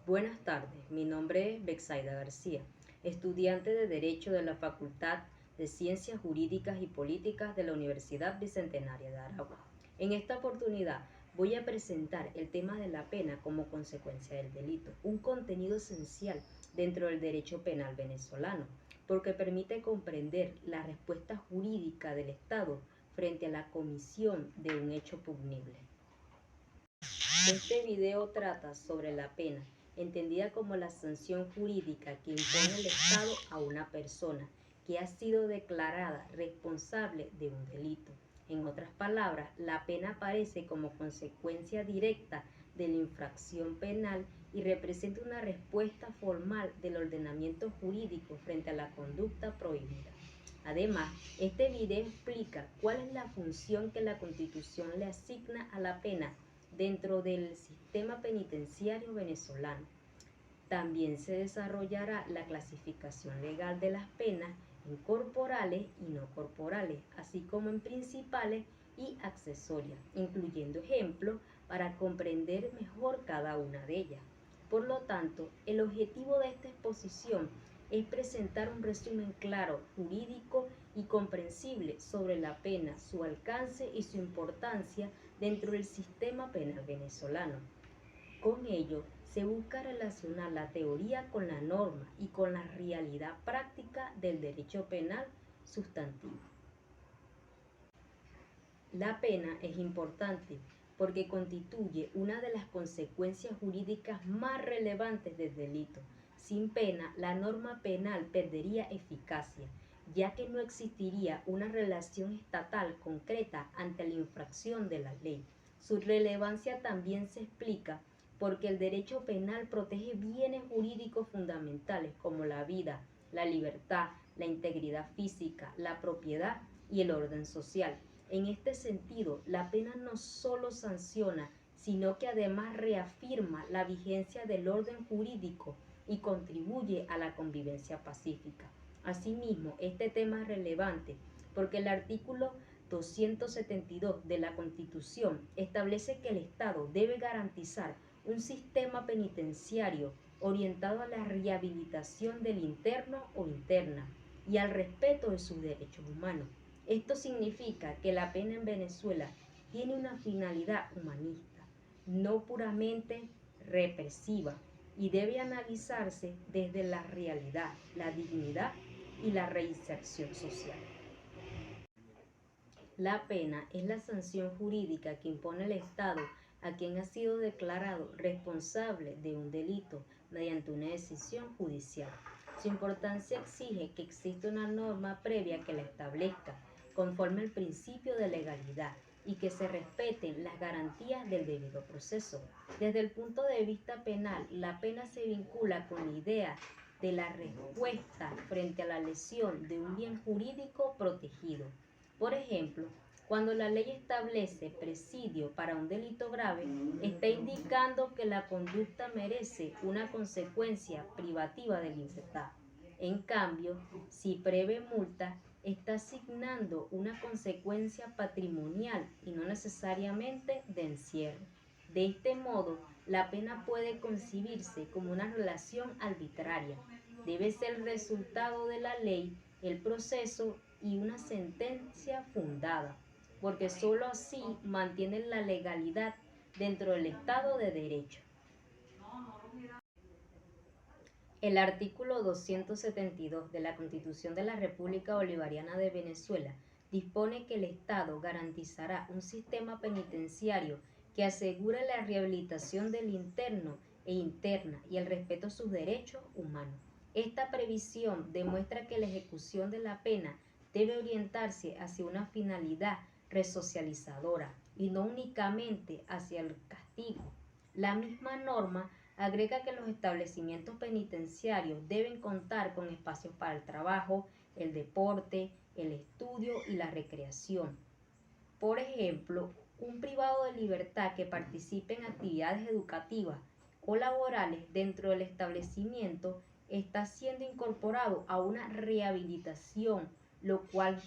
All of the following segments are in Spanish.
Buenas tardes, mi nombre es Bexaida García, estudiante de Derecho de la Facultad de Ciencias Jurídicas y Políticas de la Universidad Bicentenaria de Aragua. En esta oportunidad voy a presentar el tema de la pena como consecuencia del delito, un contenido esencial dentro del derecho penal venezolano, porque permite comprender la respuesta jurídica del Estado frente a la comisión de un hecho punible. Este video trata sobre la pena, entendida como la sanción jurídica que impone el Estado a una persona que ha sido declarada responsable de un delito. En otras palabras, la pena aparece como consecuencia directa de la infracción penal y representa una respuesta formal del ordenamiento jurídico frente a la conducta prohibida. Además, este video explica cuál es la función que la Constitución le asigna a la pena dentro del sistema penitenciario venezolano. También se desarrollará la clasificación legal de las penas en corporales y no corporales, así como en principales y accesorias, incluyendo ejemplos para comprender mejor cada una de ellas. Por lo tanto, el objetivo de esta exposición es presentar un resumen claro, jurídico y comprensible sobre la pena, su alcance y su importancia dentro del sistema penal venezolano. Con ello, se busca relacionar la teoría con la norma y con la realidad práctica del derecho penal sustantivo. La pena es importante porque constituye una de las consecuencias jurídicas más relevantes del delito. Sin pena, la norma penal perdería eficacia, ya que no existiría una relación estatal concreta ante la infracción de la ley. Su relevancia también se explica porque el derecho penal protege bienes jurídicos fundamentales como la vida, la libertad, la integridad física, la propiedad y el orden social. En este sentido, la pena no solo sanciona, sino que además reafirma la vigencia del orden jurídico y contribuye a la convivencia pacífica. Asimismo, este tema es relevante porque el artículo 272 de la Constitución establece que el Estado debe garantizar un sistema penitenciario orientado a la rehabilitación del interno o interna y al respeto de sus derechos humanos. Esto significa que la pena en Venezuela tiene una finalidad humanista, no puramente represiva, y debe analizarse desde la realidad, la dignidad y la reinserción social. La pena es la sanción jurídica que impone el Estado a quien ha sido declarado responsable de un delito mediante una decisión judicial. Su importancia exige que exista una norma previa que la establezca, conforme al principio de legalidad, y que se respeten las garantías del debido proceso. Desde el punto de vista penal, la pena se vincula con la idea de la respuesta frente a la lesión de un bien jurídico protegido. Por ejemplo, cuando la ley establece presidio para un delito grave, está indicando que la conducta merece una consecuencia privativa de libertad. En cambio, si prevé multa, está asignando una consecuencia patrimonial y no necesariamente de encierro. De este modo, la pena puede concebirse como una relación arbitraria. Debe ser el resultado de la ley, el proceso y una sentencia fundada, porque sólo así mantienen la legalidad dentro del Estado de Derecho. El artículo 272 de la Constitución de la República Bolivariana de Venezuela dispone que el Estado garantizará un sistema penitenciario que asegure la rehabilitación del interno e interna y el respeto a sus derechos humanos. Esta previsión demuestra que la ejecución de la pena debe orientarse hacia una finalidad resocializadora y no únicamente hacia el castigo. La misma norma agrega que los establecimientos penitenciarios deben contar con espacios para el trabajo, el deporte, el estudio y la recreación. Por ejemplo, un privado de libertad que participe en actividades educativas o laborales dentro del establecimiento está siendo incorporado a una rehabilitación, lo cual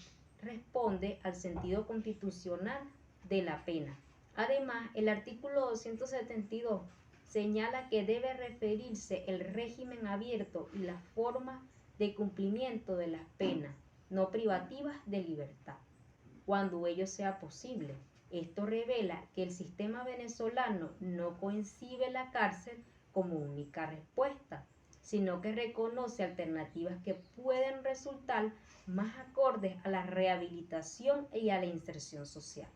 responde al sentido constitucional de la pena. Además, el artículo 272 señala que debe referirse el régimen abierto y las formas de cumplimiento de las penas no privativas de libertad, cuando ello sea posible. Esto revela que el sistema venezolano no concibe la cárcel como única respuesta, sino que reconoce alternativas que pueden resultar más acordes a la rehabilitación y a la inserción social.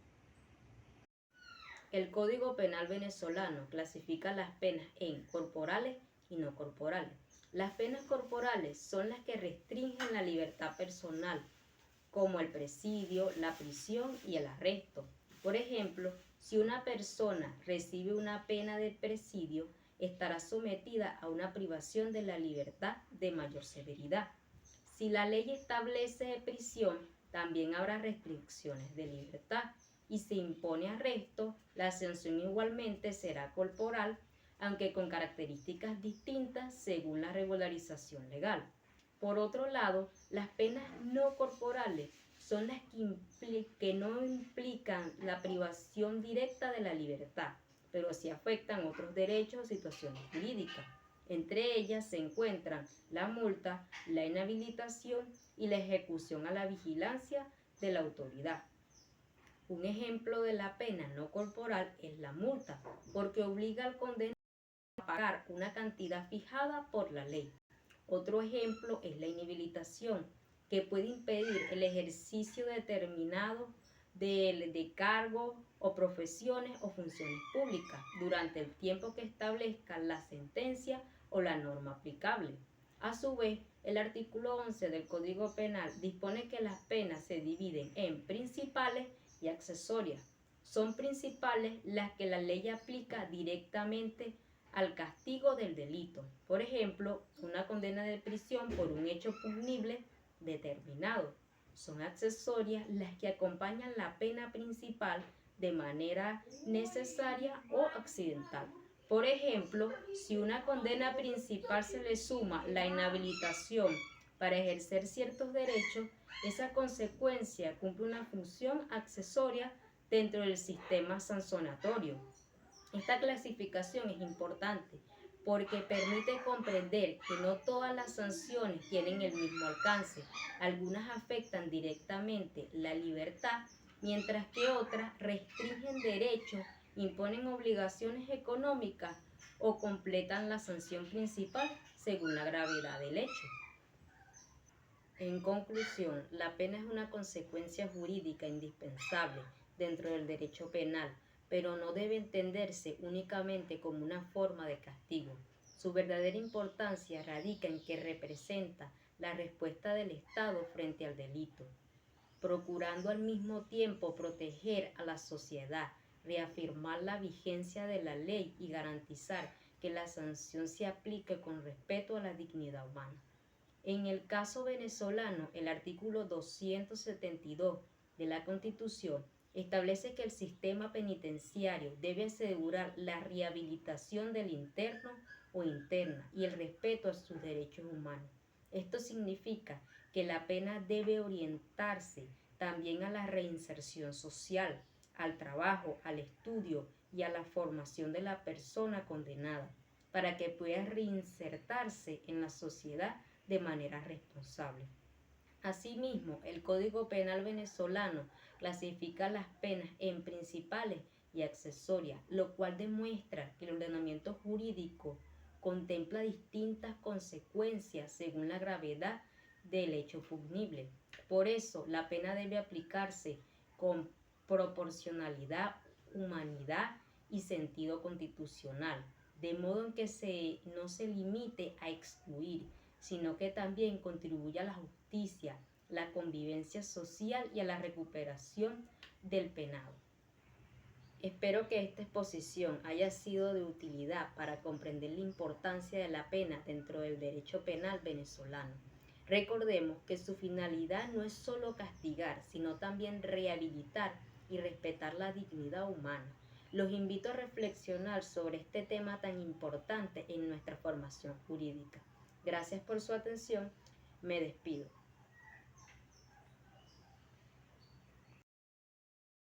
El Código Penal venezolano clasifica las penas en corporales y no corporales. Las penas corporales son las que restringen la libertad personal, como el presidio, la prisión y el arresto. Por ejemplo, si una persona recibe una pena de presidio, estará sometida a una privación de la libertad de mayor severidad. Si la ley establece prisión, también habrá restricciones de libertad, y se impone arresto, la sanción igualmente será corporal, aunque con características distintas según la regularización legal. Por otro lado, las penas no corporales son las que no implican la privación directa de la libertad, pero sí afectan otros derechos o situaciones jurídicas. Entre ellas se encuentran la multa, la inhabilitación y la ejecución a la vigilancia de la autoridad. Un ejemplo de la pena no corporal es la multa, porque obliga al condenado a pagar una cantidad fijada por la ley. Otro ejemplo es la inhabilitación, que puede impedir el ejercicio determinado de cargos o profesiones o funciones públicas durante el tiempo que establezca la sentencia o la norma aplicable. A su vez, el artículo 11 del Código Penal dispone que las penas se dividen en principales y accesorias. Son principales las que la ley aplica directamente al castigo del delito. Por ejemplo, una condena de prisión por un hecho punible determinado. Son accesorias las que acompañan la pena principal de manera necesaria o accidental. Por ejemplo, si una condena principal se le suma la inhabilitación para ejercer ciertos derechos, esa consecuencia cumple una función accesoria dentro del sistema sancionatorio. Esta clasificación es importante porque permite comprender que no todas las sanciones tienen el mismo alcance. Algunas afectan directamente la libertad, mientras que otras restringen derechos, imponen obligaciones económicas o completan la sanción principal según la gravedad del hecho. En conclusión, la pena es una consecuencia jurídica indispensable dentro del derecho penal, pero no debe entenderse únicamente como una forma de castigo. Su verdadera importancia radica en que representa la respuesta del Estado frente al delito, procurando al mismo tiempo proteger a la sociedad, reafirmar la vigencia de la ley y garantizar que la sanción se aplique con respeto a la dignidad humana. En el caso venezolano, el artículo 272 de la Constitución establece que el sistema penitenciario debe asegurar la rehabilitación del interno o interna y el respeto a sus derechos humanos. Esto significa que la pena debe orientarse también a la reinserción social, al trabajo, al estudio y a la formación de la persona condenada, para que pueda reinsertarse en la sociedad de manera responsable. Asimismo, el Código Penal venezolano clasifica las penas en principales y accesorias, lo cual demuestra que el ordenamiento jurídico contempla distintas consecuencias según la gravedad del hecho punible. Por eso, la pena debe aplicarse con proporcionalidad, humanidad y sentido constitucional, de modo en que no se limite a excluir, sino que también contribuya a la justicia, la convivencia social y a la recuperación del penado. Espero que esta exposición haya sido de utilidad para comprender la importancia de la pena dentro del derecho penal venezolano. Recordemos que su finalidad no es solo castigar, sino también rehabilitar y respetar la dignidad humana. Los invito a reflexionar sobre este tema tan importante en nuestra formación jurídica. Gracias por su atención. Me despido.